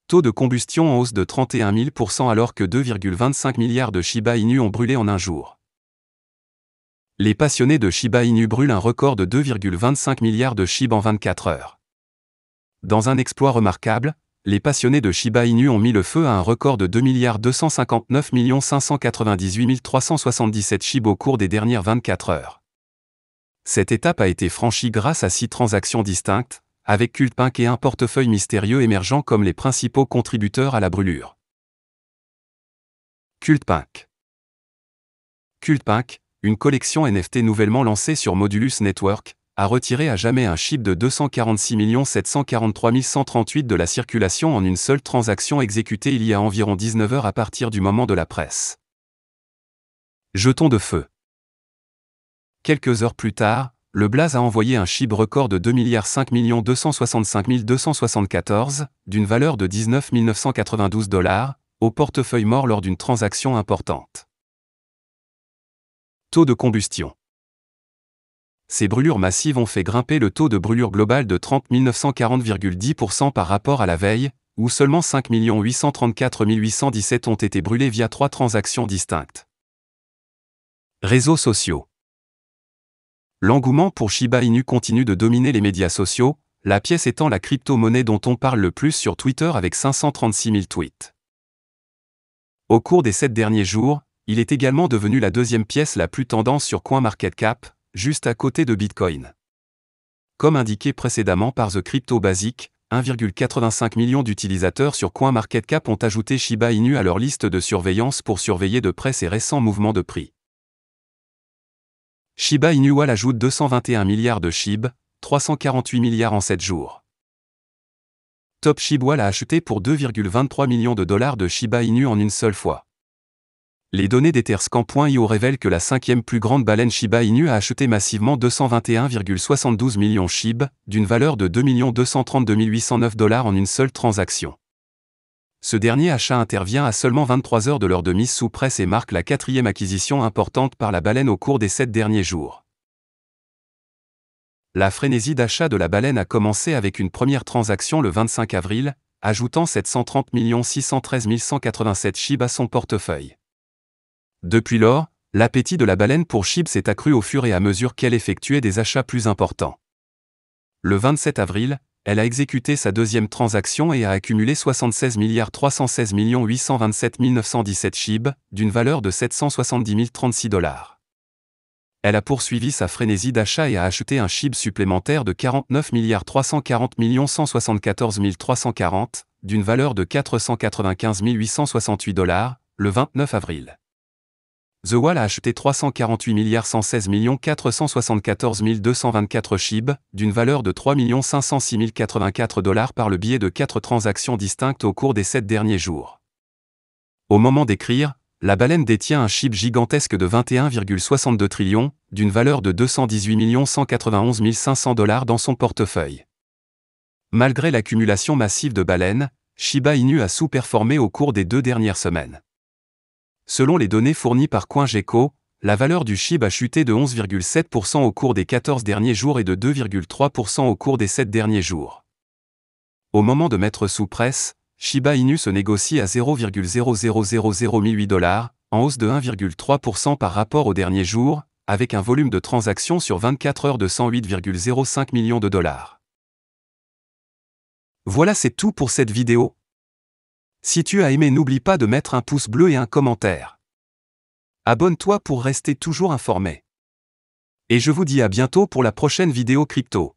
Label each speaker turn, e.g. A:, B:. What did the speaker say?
A: Taux de combustion en hausse de 31 000% alors que 2,25 milliards de Shiba Inu ont brûlé en un jour. Les passionnés de Shiba Inu brûlent un record de 2,25 milliards de SHIB en 24 heures. Dans un exploit remarquable, les passionnés de Shiba Inu ont mis le feu à un record de 2,259 598 377 SHIB au cours des dernières 24 heures. Cette étape a été franchie grâce à 6 transactions distinctes, avec CultPunk et un portefeuille mystérieux émergeant comme les principaux contributeurs à la brûlure. CultPunk. CultPunk, une collection NFT nouvellement lancée sur Modulus Network, a retiré à jamais un SHIB de 246 743 138 de la circulation en une seule transaction exécutée il y a environ 19 heures à partir du moment de la presse. Jeton de feu. Quelques heures plus tard, le Blaze a envoyé un SHIB record de 2,5 265 274, d'une valeur de 19 992 $, au portefeuille mort lors d'une transaction importante. Taux de combustion. Ces brûlures massives ont fait grimper le taux de brûlure global de 30 940,10% par rapport à la veille, où seulement 5 834 817 ont été brûlés via 3 transactions distinctes. Réseaux sociaux. L'engouement pour Shiba Inu continue de dominer les médias sociaux, la pièce étant la crypto-monnaie dont on parle le plus sur Twitter avec 536 000 tweets. Au cours des 7 derniers jours, il est également devenu la deuxième pièce la plus tendance sur CoinMarketCap, juste à côté de Bitcoin. Comme indiqué précédemment par The Crypto Basic, 1,85 million d'utilisateurs sur CoinMarketCap ont ajouté Shiba Inu à leur liste de surveillance pour surveiller de près ces récents mouvements de prix. Shiba Inu Wallet ajoute 221 milliards de SHIB, 348 milliards en 7 jours. Top SHIB Wallet a acheté pour 2,23 millions de dollars de Shiba Inu en une seule fois. Les données d'Etherscan.io révèlent que la 5e plus grande baleine Shiba Inu a acheté massivement 221,72 millions SHIB, d'une valeur de 2 232 809 $ en une seule transaction. Ce dernier achat intervient à seulement 23 heures de l'heure de mise sous presse et marque la 4e acquisition importante par la baleine au cours des 7 derniers jours. La frénésie d'achat de la baleine a commencé avec une première transaction le 25 avril, ajoutant 730 613 187 SHIB à son portefeuille. Depuis lors, l'appétit de la baleine pour SHIB s'est accru au fur et à mesure qu'elle effectuait des achats plus importants. Le 27 avril, elle a exécuté sa deuxième transaction et a accumulé 76 316 827 917 SHIB, d'une valeur de 770 036 $. Elle a poursuivi sa frénésie d'achat et a acheté un SHIB supplémentaire de 49 340 174 340, d'une valeur de 495 868 $, le 29 avril. The Wall a acheté 348 116 474 224 SHIB, d'une valeur de 3 506 084 $ par le biais de 4 transactions distinctes au cours des 7 derniers jours. Au moment d'écrire, la baleine détient un SHIB gigantesque de 21,62 trillions, d'une valeur de 218 191 500 $ dans son portefeuille. Malgré l'accumulation massive de baleines, Shiba Inu a sous-performé au cours des 2 dernières semaines. Selon les données fournies par CoinGecko, la valeur du SHIB a chuté de 11,7% au cours des 14 derniers jours et de 2,3% au cours des 7 derniers jours. Au moment de mettre sous presse, Shiba Inu se négocie à 0,00008 $, en hausse de 1,3% par rapport au dernier jour, avec un volume de transactions sur 24 heures de 108,05 millions de dollars. Voilà, c'est tout pour cette vidéo. Si tu as aimé, n'oublie pas de mettre un pouce bleu et un commentaire. Abonne-toi pour rester toujours informé. Et je vous dis à bientôt pour la prochaine vidéo crypto.